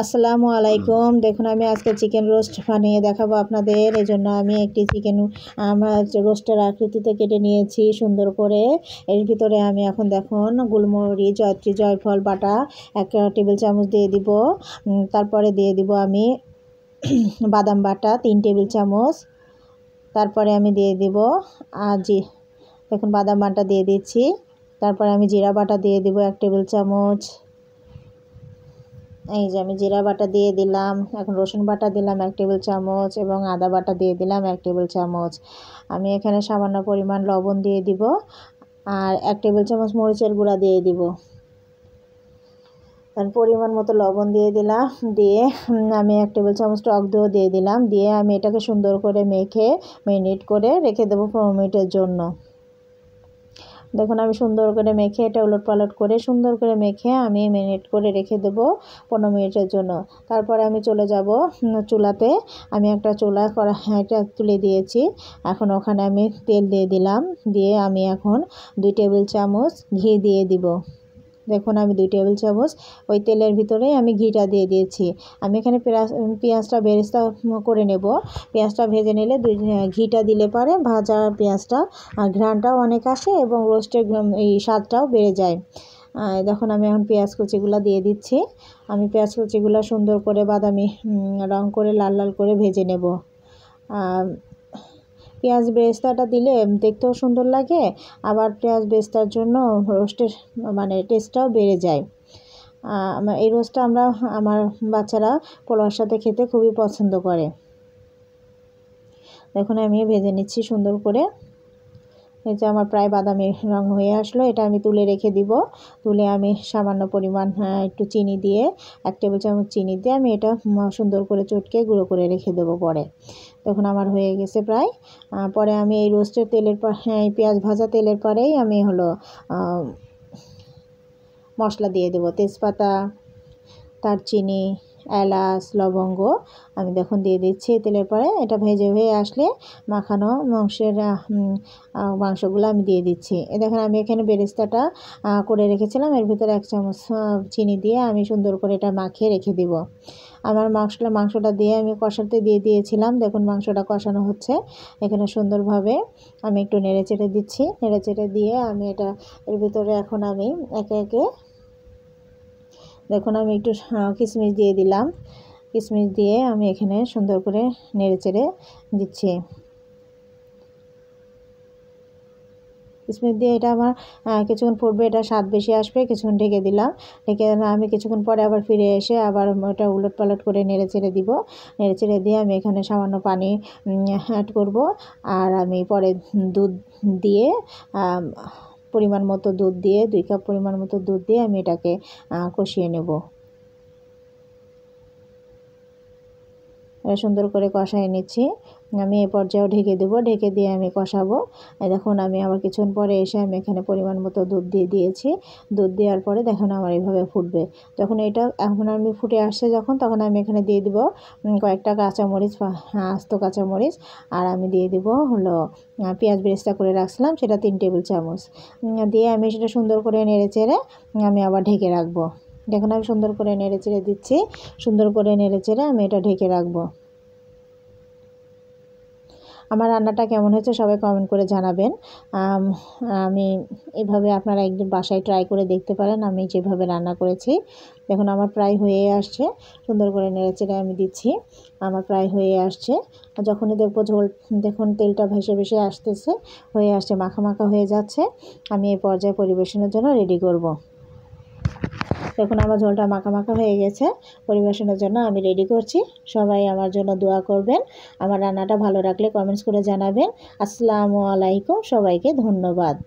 আসসালামু আলাইকুম। দেখুন আমি আজকে চিকেন রোস্ট বানিয়ে দেখাবো আপনাদের। এই জন্য আমি একটি চিকেন রোস্টের আকৃতিতে কেটে নিয়েছি সুন্দর করে। এর ভিতরে আমি এখন দেখুন গোলমরিচ, জয়ত্রী, জয়ফল বাটা 1 টেবিল চামচ দিয়ে দিব। তারপরে দিয়ে দিব আমি বাদাম বাটা 3 টেবিল চামচ। তারপরে আমি দিয়ে দিব দেখুন বাদাম বাটা দিয়ে দিচ্ছি। তারপরে আমি জিরা বাটা দিয়ে দিব 1 টেবিল চামচ। এই যে আমি জিরা বাটা দিয়ে দিলাম। এখন রসুন বাটা দিলাম 1 টেবিল চামচ এবং আদা বাটা দিয়ে দিলাম 1 টেবিল চামচ। আমি এখানে সামান্য পরিমাণ লবণ দিয়ে দিব আর 1 টেবিল চামচ মরিচের গুঁড়া দিয়ে দিব। আর পরিমাণ মতো লবণ দিয়ে দিলাম। দিয়ে আমি 1 টেবিল চামচ টক দই দিয়ে দিলাম। দিয়ে আমি এটাকে সুন্দর করে মেখে ম্যারিনেট করে রেখে দেবো 15 মিনিটের জন্য। দেখুন আমি সুন্দর করে মেখে এটা উলটপালট করে সুন্দর করে মেখে আমি ম্যারিনেট করে রেখে দেবো 15 মিনিটের জন্য। তারপরে আমি চলে যাব চুলাতে। আমি একটা চুলা কড়াইটা তুলে দিয়েছি। এখন ওখানে আমি তেল দিয়ে দিলাম। দিয়ে আমি এখন 2 টেবিল চামচ ঘি দিয়ে দিব। দেখুন আমি 2 টেবিল চামচ ওই তেলের ভিতরেই আমি ঘিটা দিয়ে দিয়েছি। আমি এখানে পেঁয়াজটা বেরেস্তা করে নেব। পেঁয়াজটা ভেজে নিলে ঘিটা দিলে পরে ভাজা পেঁয়াজটা ঘ্রাণটাও অনেক আসে এবং রোস্টের এই স্বাদটাও বেড়ে যায়। দেখুন আমি এখন পেঁয়াজ কুচিগুলো দিয়ে দিচ্ছি। আমি পেঁয়াজ কুচিগুলো সুন্দর করে বাদামি রং করে লাল লাল করে ভেজে নেব। পেঁয়াজ বেরেস্তাটা দিলে দেখতেও সুন্দর লাগে, আবার পেঁয়াজ বেরেস্তার জন্য রোস্টের টেস্টটাও বেড়ে যায়। এই রোস্টটা আমার বাচ্চারা পোলাওর সাথে খেতে খুবই পছন্দ করে। দেখুন আমি ভেজে নিচ্ছি সুন্দর করে। এই যে আমার প্রায় বাদামি রং হয়ে আসলো। এটা আমি তুলে রেখে দিব। তুলে আমি সামান্য পরিমাণ একটু চিনি দিয়ে 1 টেবিল চামচ চিনি দিয়ে আমি এটা সুন্দর করে চটকে গুঁড়ো করে রেখে দেবো পরে। দেখুন আমার হয়ে গেছে প্রায়। পরে আমি এই রোস্টের তেলের পেঁয়াজ ভাজা তেলের পরেই আমি মশলা দিয়ে দেবো। তেজপাতা, দারচিনি, এলাচ, লবঙ্গ আমি দেখুন দিয়ে দিচ্ছি তেলের পরে। এটা ভেজে হয়ে আসলে মাখানো মাংসগুলো আমি দিয়ে দিচ্ছি। দেখুন আমি এখানে বেরেস্তাটা করে রেখেছিলাম। এর ভিতরে 1 চামচ চিনি দিয়ে আমি সুন্দর করে এটা মাখিয়ে রেখে দিব। আমার মাংসটা দিয়ে আমি কষাতে দিয়ে দিয়েছিলাম। দেখুন মাংসটা কষানো হচ্ছে। এখানে সুন্দরভাবে আমি একটু নেড়েচেড়ে দিচ্ছি। নেড়েচেড়ে দিয়ে আমি এটা এর ভিতরে এখন আমি একে একে দেখুন আমি একটু কিশমিশ দিয়ে দিলাম। কিশমিশ দিয়ে আমি এখানে সুন্দর করে নেড়েচেড়ে দিচ্ছি। কিশমিশ দিয়ে এটা আমার কিছুক্ষণ ফুটবে, এটা স্বাদ বেশি আসবে। কিছুক্ষণ ঢেকে দিলাম। ঢেকে আমি কিছুক্ষণ পরে আবার ফিরে এসে আবার ওটা উলটপালট করে নেড়েচেড়ে দিব। নেড়েচেড়ে দিয়ে আমি এখানে সামান্য পানি অ্যাড করব। আর আমি পরে দুধ দিয়ে পরিমাণ মতো দুধ দিয়ে 2 কাপ পরিমাণ মতো দুধ দিয়ে আমি এটাকে কষিয়ে নেব। সুন্দর করে কষাই নিচ্ছি। আমি এই পর্যায়েও ঢেকে দেবো। ঢেকে দিয়ে আমি কষাবো। দেখুন আমি আবার কিছুক্ষণ পরে এসে আমি এখানে পরিমাণ মতো দুধ দিয়ে দিয়েছি। দুধ দেওয়ার পরে দেখুন আমার এইভাবে ফুটবে। যখন এখন আমি ফুটে আসছে তখন আমি এখানে দিয়ে দিব কয়েকটা কাঁচামরিচ, আস্ত কাঁচামরিচ। আর আমি দিয়ে দিব পেঁয়াজ বেরেস্তা করে রাখছিলাম সেটা 3 টেবিল চামচ। দিয়ে আমি সেটা সুন্দর করে নেড়েচেড়ে আমি আবার ঢেকে রাখবো। দেখুন আমি সুন্দর করে নেড়েচেড়ে দিচ্ছি। সুন্দর করে নেড়েচেড়ে আমি এটা ঢেকে রাখবো। আমার রান্নাটা কেমন হয়েছে সবাই কমেন্ট করে জানাবেন। আমি এভাবে আপনারা একদিন বাসায় ট্রাই করে দেখতে পারেন আমি যেভাবে রান্না করেছি। দেখুন আমার প্রায় হয়ে আসছে। সুন্দর করে নেড়েচেড়ে আমি দিচ্ছি। আমার প্রায় হয়ে আসছে। যখনই দেখবো ঝোল দেখুন তেলটা ভেসে ভেসে আসতেছে, হয়ে আসছে, মাখা মাখা হয়ে যাচ্ছে, আমি এই পর্যায়ে পরিবেশনের জন্য রেডি করব। দেখুন আমার ঝোলটা মাখা মাখা হয়ে গেছে। পরিবেশনের জন্য আমি রেডি করছি। সবাই আমার জন্য দোয়া করবেন। আমার রান্নাটা ভালো লাগলে কমেন্টস করে জানাবেন। আসসালামু আলাইকুম। সবাইকে ধন্যবাদ।